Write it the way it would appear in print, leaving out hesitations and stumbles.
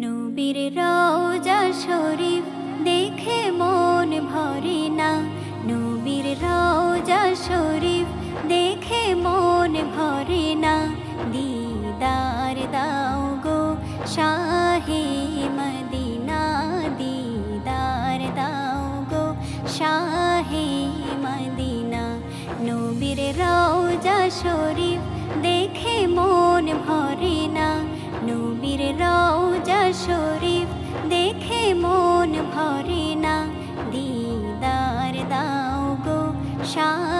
নবীর রওজা শরীফ দেখে মন ভরে না। নবীর রওজা শরীফ দেখে মন ভরে না। দিদার দাও গো শাহে মদিনা, দিদার দাও গো শাহে মদিনা। নবীর রওজা শরীফ দেখে মন ভরে না। নবীর রওজা শরীফ দেখে মন ভরে না। দিদার দাও গো শাহে